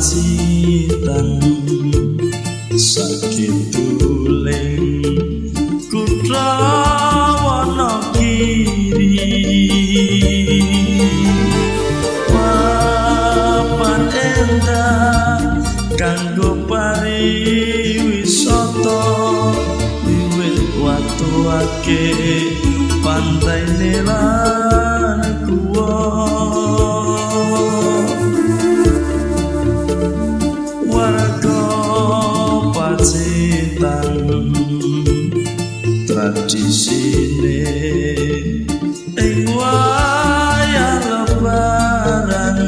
pacitan sakituling kutha Wonogiri papan endah kanggo pariwisata wiwit watuake pantai nelan guwa warga pacitan tradisine ing wayah lebaran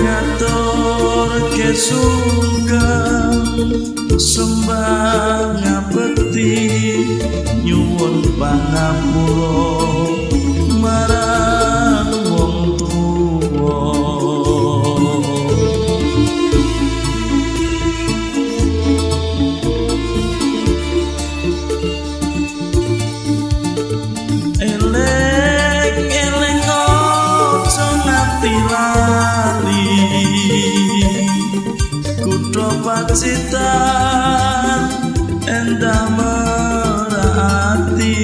ngaturke sungkem sembah ngabekti nyuwun pangapura marang wong tuwa eleng-eleng aja nganti lali kutha Pacitan endah merati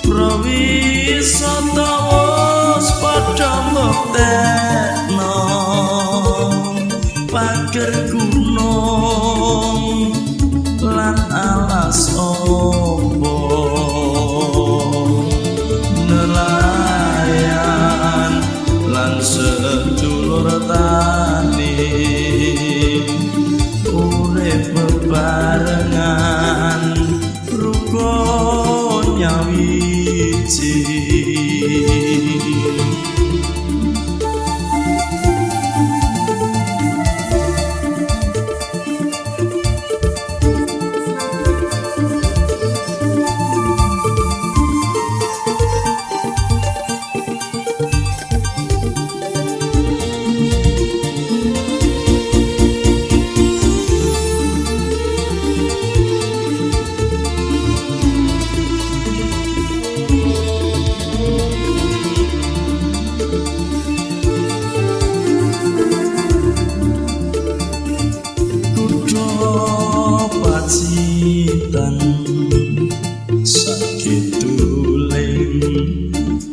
prawisata wis padha mbuktekno pager gunung lan alas opo nelayan lan sedulur tani urip bebarengan rukun nyawiji pacitan sakituling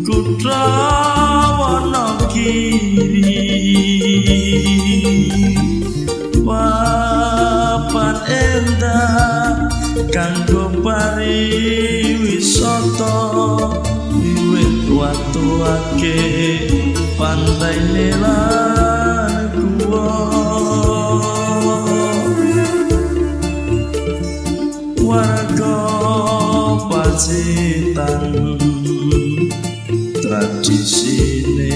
kutha Wonogiri papan endah kanggo pariwisata wiwit watuake pantai nelan guwa warga pacitan tradisine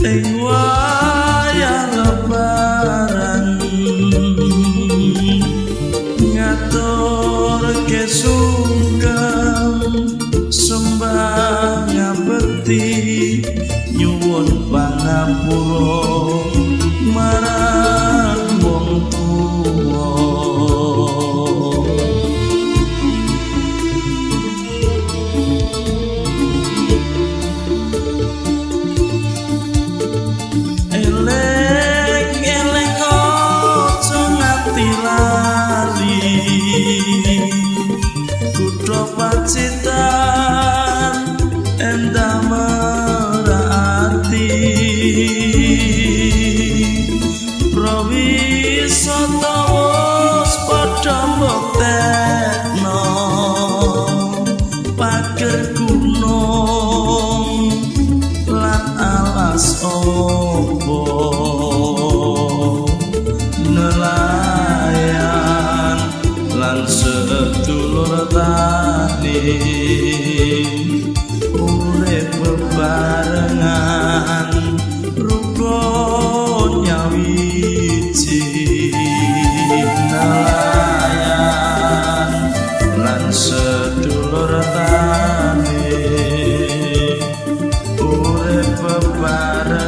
ing wayah lebaran ngaturke sungkem sembah ngabekti nyuwun pangapura marang wong tuwa eleng-eleng aja nganti lali kutha Pacitan endah merati prawisata wis padha mbuktekno pager gunung lan alas opo nelayan lan sedulur tani urip bebarengan rukun nyawiji nelayan lan sedulur tani urip bebarengan